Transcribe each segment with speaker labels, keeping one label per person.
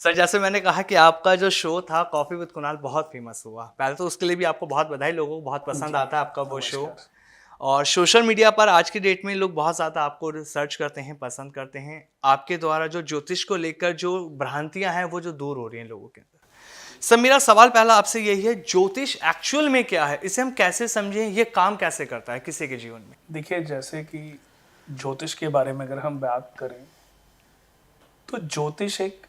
Speaker 1: Sir जैसे मैंने कहा कि आपका जो शो था कॉफ़ी विद कुणाल बहुत फेमस हुआ। पहले तो उसके लिए भी आपको बहुत बधाई, लोगों को बहुत पसंद
Speaker 2: जी,
Speaker 1: आता है आपका वो शो।
Speaker 2: नमस्कार।
Speaker 1: और सोशल मीडिया पर आज की डेट में लोग बहुत ज़्यादा आपको रिसर्च करते हैं, पसंद करते हैं। आपके द्वारा जो ज्योतिष को लेकर जो भ्रांतियाँ हैं, वो जो दूर हो रही हैं लोगों के अंदर। सर मेरा सवाल पहला आपसे यही है, ज्योतिष एक्चुअल में क्या है? इसे हम कैसे समझें? ये काम कैसे करता है किसी के जीवन में?
Speaker 2: देखिए, जैसे कि ज्योतिष के बारे में अगर हम बात करें, तो ज्योतिष एक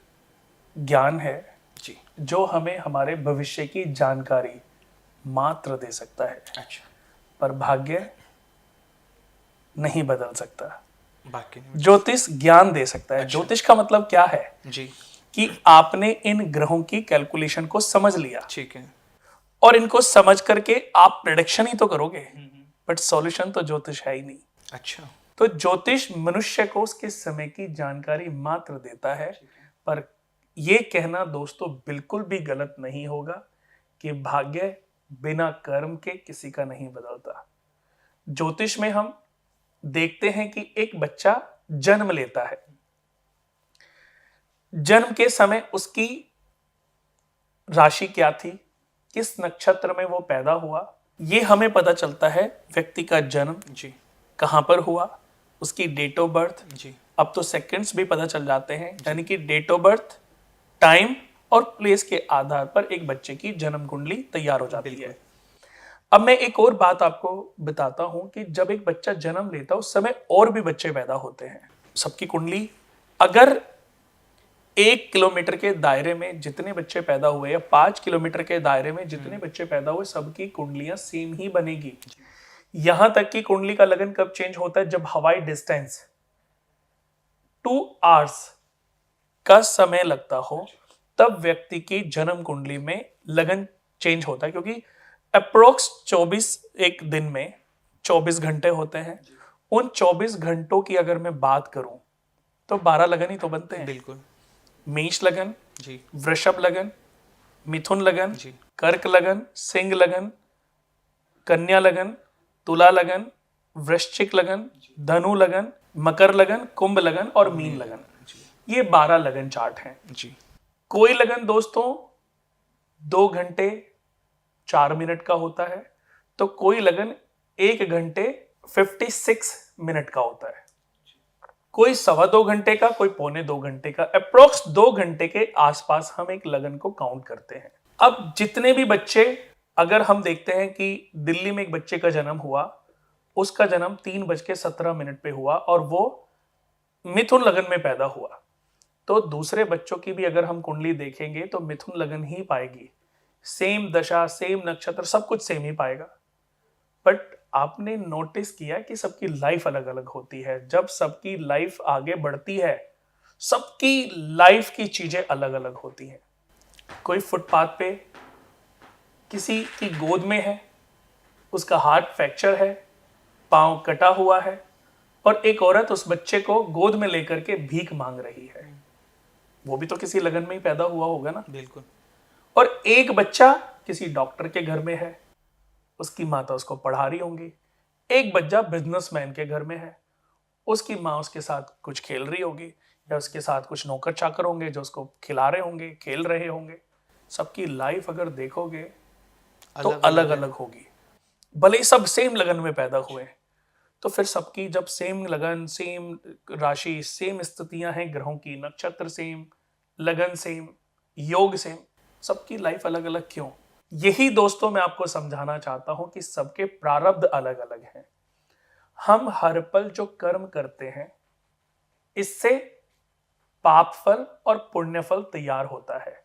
Speaker 2: ज्ञान है
Speaker 1: जी।
Speaker 2: जो हमें हमारे भविष्य की जानकारी मात्र दे सकता है,
Speaker 1: अच्छा।
Speaker 2: पर भाग्य नहीं बदल सकता।
Speaker 1: बाकी नहीं।
Speaker 2: ज्योतिष ज्ञान दे सकता है।
Speaker 1: अच्छा।
Speaker 2: ज्योतिष का मतलब क्या है
Speaker 1: जी।
Speaker 2: कि आपने इन ग्रहों की कैलकुलेशन को समझ लिया
Speaker 1: ठीक है।
Speaker 2: और इनको समझ करके आप प्रेडिक्शन ही तो करोगे, बट सॉल्यूशन तो ज्योतिष है ही नहीं।
Speaker 1: अच्छा।
Speaker 2: तो ज्योतिष मनुष्य को उसके समय की जानकारी मात्र देता है, पर यह कहना दोस्तों बिल्कुल भी गलत नहीं होगा कि भाग्य बिना कर्म के किसी का नहीं बदलता। ज्योतिष में हम देखते हैं कि एक बच्चा जन्म लेता है, जन्म के समय उसकी राशि क्या थी, किस नक्षत्र में वो पैदा हुआ, ये हमें पता चलता है। व्यक्ति का जन्म
Speaker 1: जी।
Speaker 2: कहां पर हुआ, उसकी डेट ऑफ बर्थ,
Speaker 1: जी।
Speaker 2: अब तो सेकंड्स भी पता चल जाते हैं, यानी कि डेट ऑफ बर्थ, टाइम और प्लेस के आधार पर एक बच्चे की जन्म कुंडली तैयार हो जाती
Speaker 1: बिल्कुल।
Speaker 2: है। अब मैं एक और बात आपको बताता हूं कि जब एक बच्चा जन्म लेता है उस समय और भी बच्चे पैदा होते हैं। सबकी कुंडली, अगर 1 किलोमीटर के दायरे में जितने बच्चे पैदा हुए या 5 किलोमीटर के दायरे में जितने बच्चे पैदा हुए, सबकी कुंडलियां सेम ही बनेगी। यहां तक कि कुंडली का लगन कब चेंज होता है, जब हवाई डिस्टेंस 2 आवर्स का समय लगता हो, तब व्यक्ति की जन्म कुंडली में लगन चेंज होता है। क्योंकि अप्रोक्स 24 एक दिन में 24 घंटे होते हैं। उन 24 घंटों की अगर मैं बात करूं तो 12 लगन ही तो बनते हैं।
Speaker 1: बिल्कुल।
Speaker 2: मेष लगन,
Speaker 1: जी।
Speaker 2: वृषभ लगन, मिथुन लगन,
Speaker 1: जी।
Speaker 2: कर्क लगन, सिंह लगन, कन्या लगन, तुला लगन, वृश्चिक लगन, धनु लगन, मकर लगन, कुंभ लगन और मीन लगन।
Speaker 1: जी।
Speaker 2: ये 12 लगन चार्ट हैं।
Speaker 1: जी।
Speaker 2: कोई लगन दोस्तों 2 घंटे 4 मिनट का होता है, तो कोई लगन 1 घंटे 56 मिनट का होता है। कोई 2.25 घंटे का, कोई 2.25 घंटे का, अप्रोक्स 2 घंटे के आसपास हम एक लगन को काउंट करते हैं। अब जितने भी बच्चे, अगर हम देखते हैं कि दिल्ली में एक बच्चे का जन्म हुआ, उसका जन्म 3:17 पे हुआ और वो मिथुन लगन में पैदा हुआ, तो दूसरे बच्चों की भी अगर हम कुंडली देखेंगे तो मिथुन लगन ही पाएगी। सेम दशा, सेम नक्षत्र, सब कुछ सेम ही पाएगा। बट आपने नोटिस किया कि सबकी लाइफ अलग अलग होती है। जब सबकी लाइफ आगे बढ़ती है, सबकी लाइफ की चीजें अलग अलग होती हैं। कोई फुटपाथ पे किसी की गोद में है, उसका हाथ फ्रैक्चर है, पांव कटा हुआ है, और एक औरत उस बच्चे को गोद में लेकर के भीख मांग रही है। वो भी तो किसी लगन में ही पैदा हुआ होगा ना।
Speaker 1: बिल्कुल।
Speaker 2: और एक बच्चा किसी डॉक्टर के घर में है, उसकी माता उसको पढ़ा रही होंगी। एक बच्चा बिजनेसमैन के घर में है, उसकी माँ उसके साथ कुछ खेल रही होगी, या उसके साथ कुछ नौकर चाकर होंगे जो उसको खिला रहे होंगे, खेल रहे होंगे। सबकी लाइफ अगर देखोगे तो
Speaker 1: अलग
Speaker 2: अलग
Speaker 1: अलग है।
Speaker 2: अलग होगी, भले ही सब सेम लगन में पैदा हुए। तो फिर सबकी जब सेम लगन, सेम राशि, सेम स्थितियां हैं ग्रहों की, नक्षत्र सेम, लगन सेम, योग सेम, सबकी लाइफ अलग अलग क्यों? यही दोस्तों मैं आपको समझाना चाहता हूं कि सबके प्रारब्ध अलग अलग हैं। हम हर पल जो कर्म करते हैं, इससे पाप फल और पुण्य फल तैयार होता है।